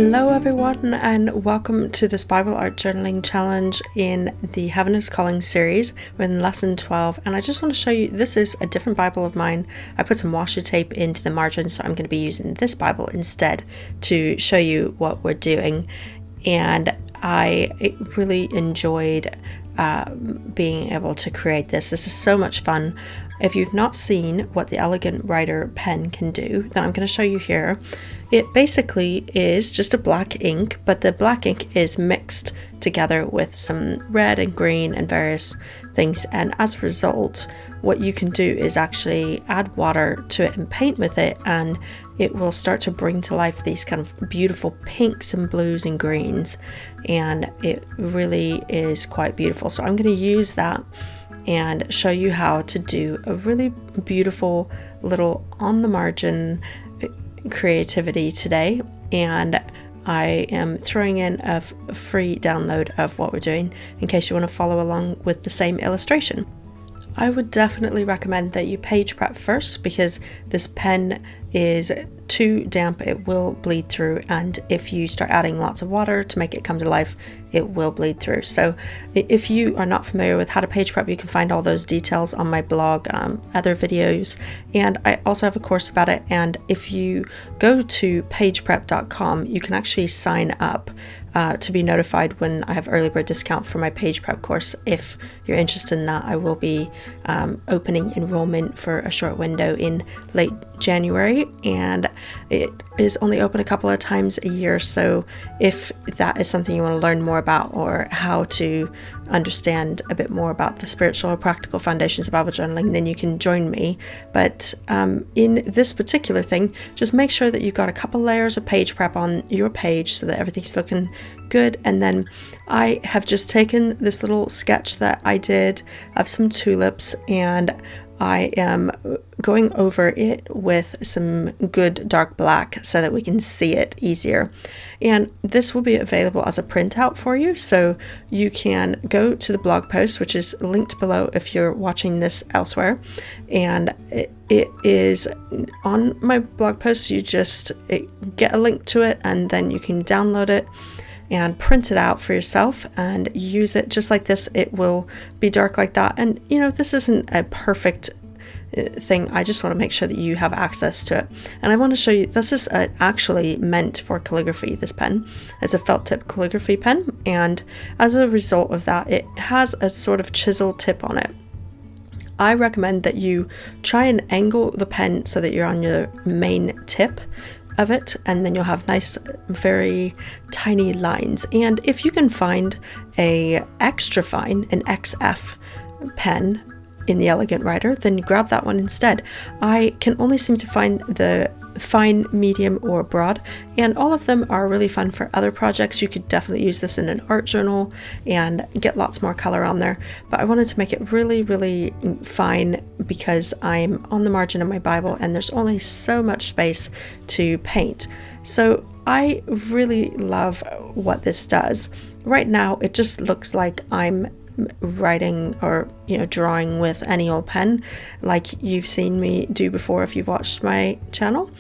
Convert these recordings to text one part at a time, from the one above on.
Hello everyone, and welcome to this Bible Art Journaling Challenge in the Heaven is Calling series. We're in lesson 12, and I just want to show you, this is a different Bible of mine. I put some washi tape into the margin, so I'm going to be using this Bible instead to show you what we're doing. And I really enjoyed being able to create this. This is so much fun. If you've not seen what the Elegant Writer pen can do, then I'm going to show you here. It basically is just a black ink, but the black ink is mixed together with some red and green and various things, and as a result what you can do is actually add water to it and paint with it, and it will start to bring to life these kind of beautiful pinks and blues and greens, and it really is quite beautiful. So I'm going to use that and show you how to do a really beautiful little on the margin creativity today. And I am throwing in a free download of what we're doing in case you want to follow along with the same illustration. I would definitely recommend that you page prep first, because this pen is too damp, it will bleed through, and if you start adding lots of water to make it come to life, it will bleed through. So if you are not familiar with how to page prep, you can find all those details on my blog, other videos, and I also have a course about it. And if you go to pageprep.com, you can actually sign up to be notified when I have early bird discount for my page prep course. If you're interested in that, I will be opening enrollment for a short window in late January, and it is only open a couple of times a year. So if that is something you want to learn more about, or how to understand a bit more about the spiritual or practical foundations of Bible journaling, then you can join me. But in this particular thing, just make sure that you've got a couple layers of page prep on your page so that everything's looking good. And then I have just taken this little sketch that I did of some tulips, and I am going over it with some good dark black so that we can see it easier. And this will be available as a printout for you, so you can go to the blog post, which is linked below if you're watching this elsewhere. And it is on my blog post. You just get a link to it, and then you can download it and print it out for yourself and use it just like this. It will be dark like that. And you know, this isn't a perfect thing. I just want to make sure that you have access to it. And I want to show you, this is actually meant for calligraphy, this pen. It's a felt tip calligraphy pen, and as a result of that, it has a sort of chisel tip on it. I recommend that you try and angle the pen so that you're on your main tip of it, and then you'll have nice, very tiny lines. And if you can find a extra fine, an XF pen in the Elegant Writer, then grab that one instead. I can only seem to find the fine, medium, or broad, and all of them are really fun for other projects. You could definitely use this in an art journal and get lots more color on there, but I wanted to make it really, really fine because I'm on the margin of my Bible and there's only so much space to paint. So I really love what this does. Right now it just looks like I'm writing or drawing with any old pen, like you've seen me do before if you've watched my channel.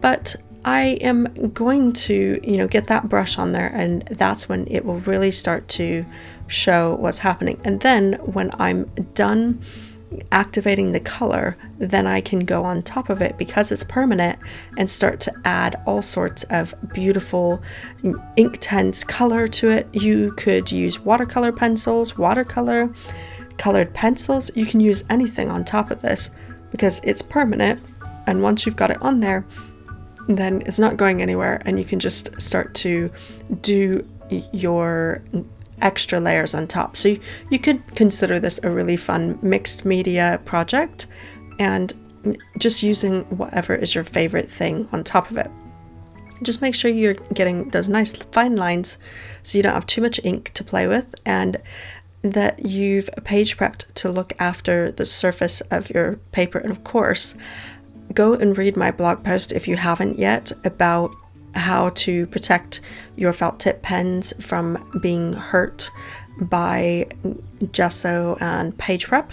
But I am going to get that brush on there, and that's when it will really start to show what's happening. And then when I'm done activating the color, then I can go on top of it, because it's permanent, and start to add all sorts of beautiful Inktense color to it. You could use watercolor pencils, watercolor colored pencils. You can use anything on top of this because it's permanent, and once you've got it on there, then it's not going anywhere, and you can just start to do your extra layers on top. So you could consider this a really fun mixed media project, and just using whatever is your favorite thing on top of it. Just make sure you're getting those nice fine lines so you don't have too much ink to play with, and that you've page prepped to look after the surface of your paper. And of course, go and read my blog post if you haven't yet about how to protect your felt tip pens from being hurt by gesso and page prep.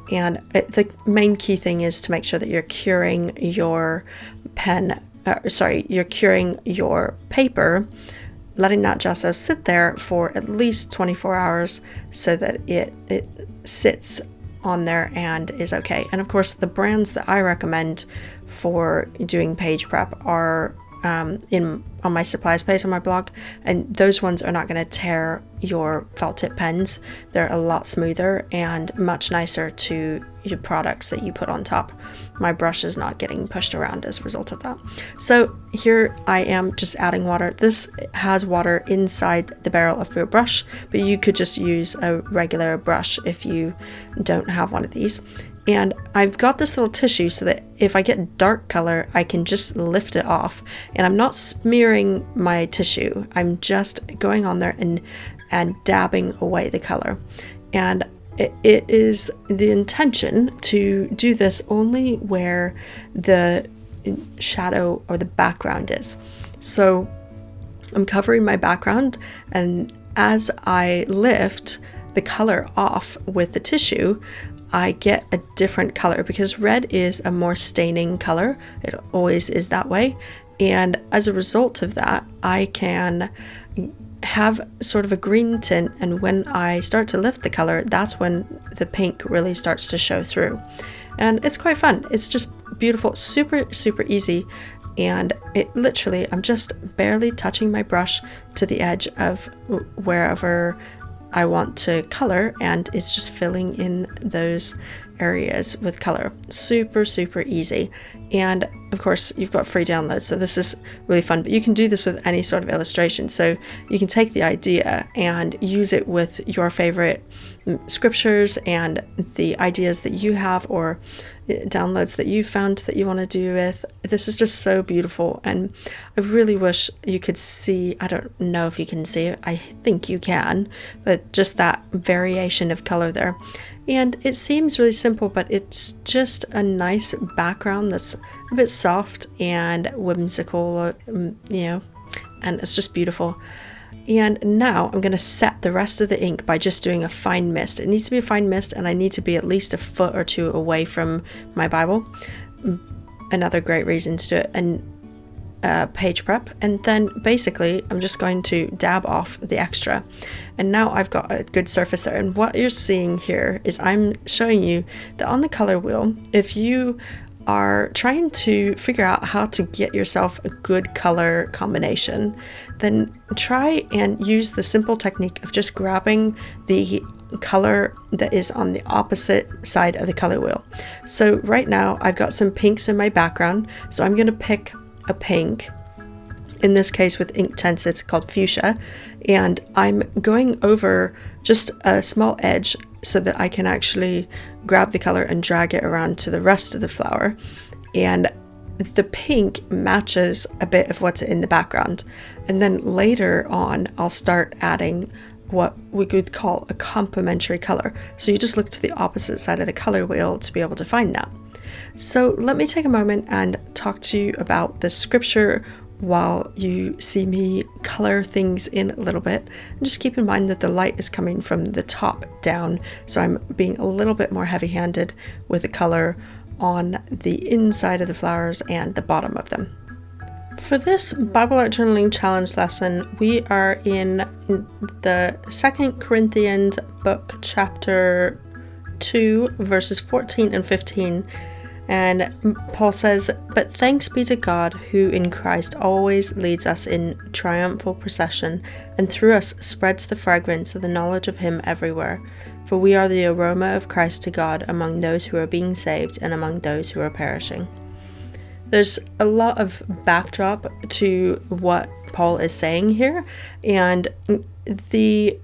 And the main key thing is to make sure that you're curing your pen you're curing your paper, letting that gesso sit there for at least 24 hours so that it sits on there and is okay. And of course, the brands that I recommend for doing page prep are on my supplies page on my blog, and those ones are not going to tear your felt tip pens. They're a lot smoother and much nicer to your products that you put on top. My brush is not getting pushed around as a result of that. So here I am just adding water. This has water inside the barrel of your brush, but you could just use a regular brush if you don't have one of these. And I've got this little tissue so that if I get dark color, I can just lift it off. And I'm not smearing my tissue. I'm just going on there and dabbing away the color. And it is the intention to do this only where the shadow or the background is. So I'm covering my background, and as I lift the color off with the tissue, I get a different color, because red is a more staining color. It always is that way. And as a result of that, I can have sort of a green tint, and when I start to lift the color, that's when the pink really starts to show through. And it's quite fun. It's just beautiful, super, super easy. And it literally, I'm just barely touching my brush to the edge of wherever I want to color, and it's just filling in those areas with color. Super, super easy. And of course, you've got free downloads, so this is really fun. But you can do this with any sort of illustration. So you can take the idea and use it with your favorite scriptures and the ideas that you have, or downloads that you found that you want to do with. This is just so beautiful, and I really wish you could see. I don't know if you can see it. I think you can, but just that variation of color there. And it seems really simple, but it's just a nice background that's a bit soft and whimsical, and it's just beautiful. And now I'm going to set the rest of the ink by just doing a fine mist. It needs to be a fine mist, and I need to be at least a foot or two away from my Bible. Another great reason to do it. And page prep, and then basically I'm just going to dab off the extra, and now I've got a good surface there. And what you're seeing here is I'm showing you that on the color wheel, if you are trying to figure out how to get yourself a good color combination, then try and use the simple technique of just grabbing the color that is on the opposite side of the color wheel. So right now I've got some pinks in my background, so I'm going to pick a pink. In this case with Inktense, it's called fuchsia, and I'm going over just a small edge so that I can actually grab the color and drag it around to the rest of the flower. And the pink matches a bit of what's in the background. And then later on, I'll start adding what we could call a complementary color. So you just look to the opposite side of the color wheel to be able to find that. So let me take a moment and talk to you about the scripture while you see me color things in a little bit. And just keep in mind that the light is coming from the top down, so I'm being a little bit more heavy-handed with the color on the inside of the flowers and the bottom of them. For this Bible Art Journaling Challenge lesson, we are in the 2 Corinthians book, chapter 2, verses 14 and 15. And Paul says, "But thanks be to God, who in Christ always leads us in triumphal procession, and through us spreads the fragrance of the knowledge of him everywhere. For we are the aroma of Christ to God among those who are being saved and among those who are perishing." There's a lot of backdrop to what Paul is saying here, and the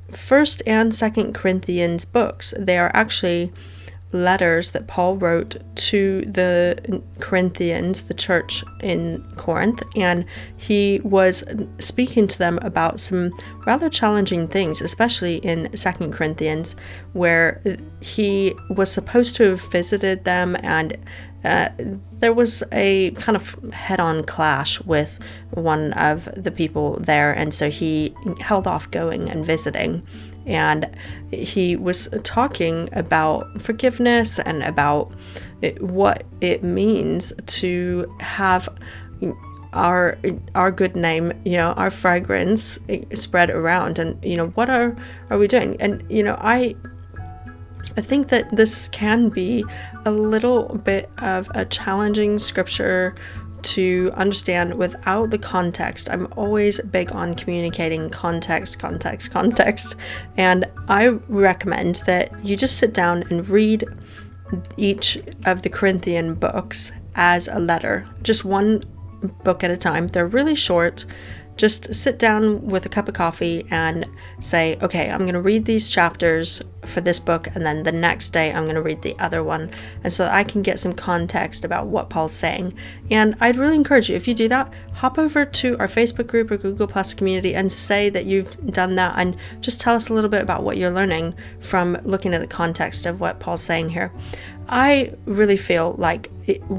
1st and 2nd Corinthians books, they are actually letters that Paul wrote to the Corinthians, the church in Corinth, and he was speaking to them about some rather challenging things, especially in 2 Corinthians, where he was supposed to have visited them, and there was a kind of head-on clash with one of the people there, and so he held off going and visiting. And he was talking about forgiveness and about what it means to have our good name, our fragrance spread around. And what are we doing? And I think that this can be a little bit of a challenging scripture to understand without the context. I'm always big on communicating context. And I recommend that you just sit down and read each of the Corinthian books as a letter, just one book at a time. They're really short. Just sit down with a cup of coffee and say, okay, I'm going to read these chapters for this book, and then the next day I'm going to read the other one, and so that I can get some context about what Paul's saying. And I'd really encourage you, if you do that, hop over to our Facebook group or Google Plus community and say that you've done that, and just tell us a little bit about what you're learning from looking at the context of what Paul's saying here. I really feel like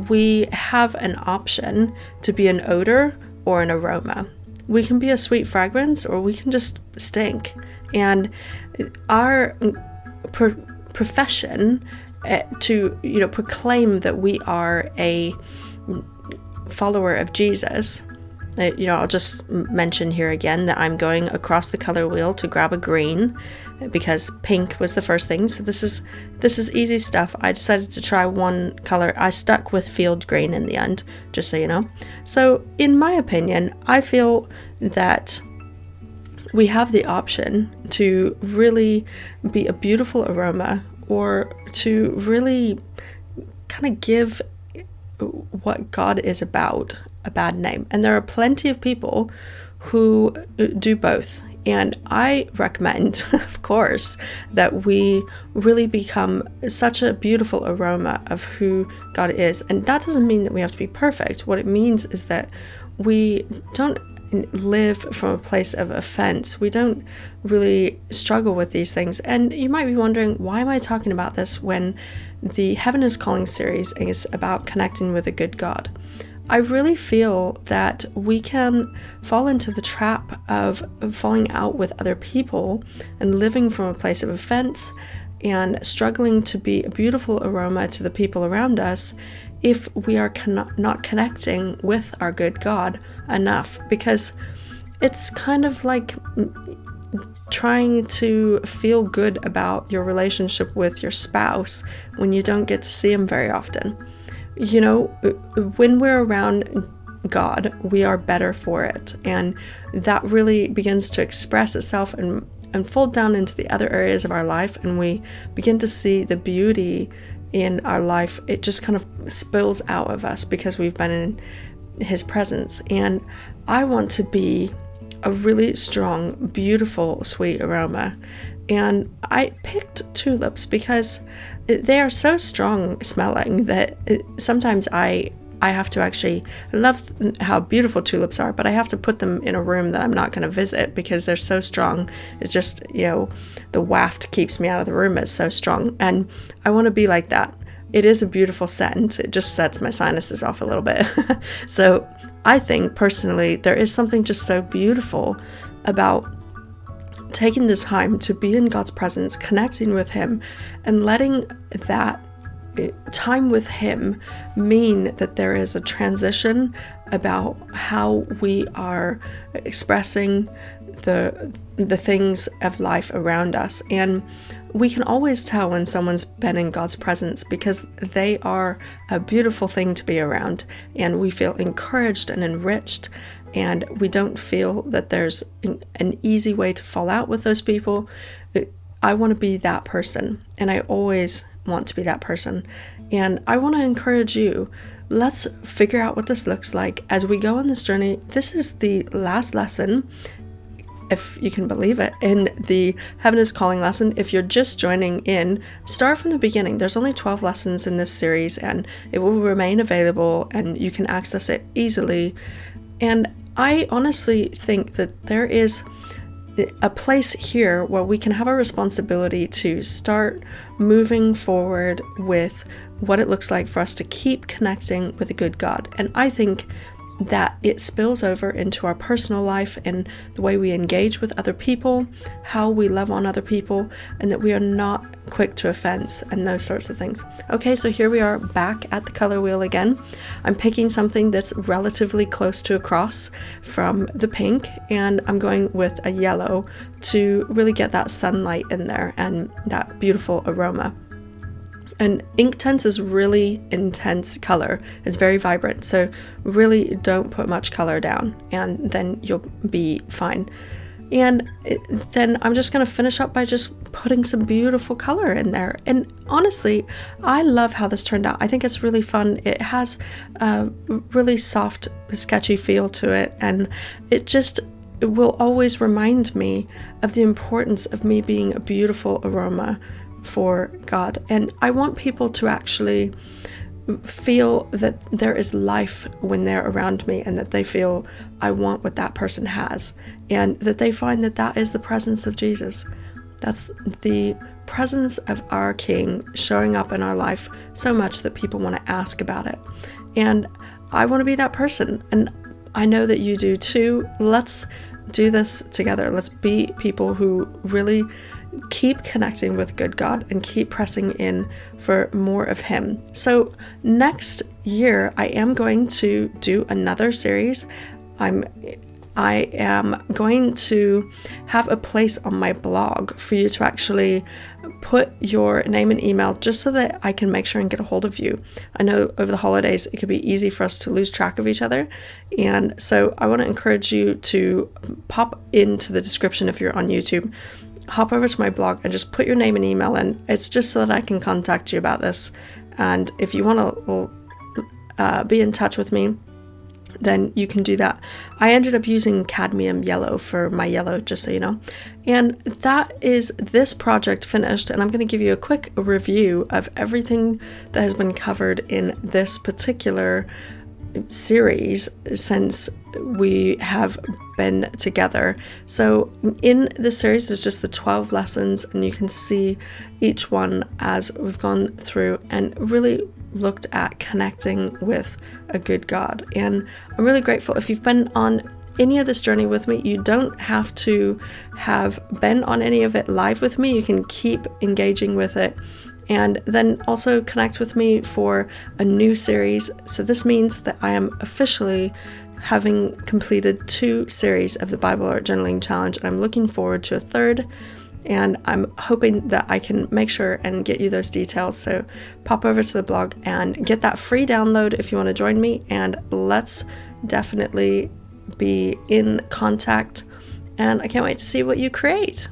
we have an option to be an odor or an aroma. We can be a sweet fragrance, or we can just stink. And our profession to proclaim that we are a follower of Jesus. I'll just mention here again that I'm going across the color wheel to grab a green because pink was the first thing. So this is easy stuff. I decided to try one color. I stuck with field green in the end, just so you know. So in my opinion, I feel that we have the option to really be a beautiful aroma, or to really kind of give what God is about a bad name. And there are plenty of people who do both. And I recommend, of course, that we really become such a beautiful aroma of who God is. And that doesn't mean that we have to be perfect. What it means is that we don't live from a place of offense. We don't really struggle with these things. And you might be wondering, why am I talking about this when the Heaven is Calling series is about connecting with a good God? I really feel that we can fall into the trap of falling out with other people and living from a place of offense and struggling to be a beautiful aroma to the people around us if we are not connecting with our good God enough, because it's kind of like trying to feel good about your relationship with your spouse when you don't get to see him very often. When we're around God, we are better for it, and that really begins to express itself and fold down into the other areas of our life, and we begin to see the beauty in our life. It just kind of spills out of us because we've been in His presence. And I want to be a really strong, beautiful, sweet aroma. And I picked tulips because they are so strong smelling that sometimes I have to I love how beautiful tulips are, but I have to put them in a room that I'm not going to visit because they're so strong. It's just, the waft keeps me out of the room. It's so strong. And I want to be like that. It is a beautiful scent. It just sets my sinuses off a little bit. So I think personally, there is something just so beautiful about taking the time to be in God's presence, connecting with Him, and letting that time with Him mean that there is a transition about how we are expressing the things of life around us. And we can always tell when someone's been in God's presence because they are a beautiful thing to be around, and we feel encouraged and enriched, and we don't feel that there's an easy way to fall out with those people. I want to be that person, and I always want to be that person. And I want to encourage you, let's figure out what this looks like as we go on this journey. This is the last lesson, if you can believe it, in the Heaven is Calling lesson. If you're just joining in, start from the beginning. There's only 12 lessons in this series, and it will remain available, and you can access it easily. And I honestly think that there is a place here where we can have a responsibility to start moving forward with what it looks like for us to keep connecting with a good God. And I think that it spills over into our personal life and the way we engage with other people, how we love on other people, and that we are not quick to offense and those sorts of things. Okay, so here we are back at the color wheel again. I'm picking something that's relatively close to a cross from the pink, and I'm going with a yellow to really get that sunlight in there and that beautiful aroma. And Inktense is really intense color. It's very vibrant, so really don't put much color down, and then you'll be fine. And then I'm just going to finish up by just putting some beautiful color in there. And honestly, I love how this turned out. I think it's really fun. It has a really soft, sketchy feel to it, and it will always remind me of the importance of me being a beautiful aroma for God. And I want people to actually feel that there is life when they're around me, and that they feel I want what that person has, and that they find that that is the presence of Jesus. That's the presence of our King showing up in our life so much that people want to ask about it. And I want to be that person, and I know that you do too. Let's do this together. Let's be people who really keep connecting with good God and keep pressing in for more of Him. So next year, I am going to do another series. I am going to have a place on my blog for you to actually put your name and email, just so that I can make sure and get a hold of you. I know over the holidays it could be easy for us to lose track of each other, and so I want to encourage you to pop into the description if you're on YouTube. Hop over to my blog and just put your name and email in. It's just so that I can contact you about this. And if you want to be in touch with me, then you can do that. I ended up using cadmium yellow for my yellow, just so you know. And that is this project finished, and I'm going to give you a quick review of everything that has been covered in this particular series since we have been together. So in this series, there's just the 12 lessons, and you can see each one as we've gone through and really looked at connecting with a good God. And I'm really grateful if you've been on any of this journey with me. You don't have to have been on any of it live with me. You can keep engaging with it, and then also connect with me for a new series. So this means that I am officially having completed 2 series of the Bible Art Journaling Challenge, and I'm looking forward to a third, and I'm hoping that I can make sure and get you those details. So pop over to the blog and get that free download if you want to join me, and let's definitely be in contact, and I can't wait to see what you create.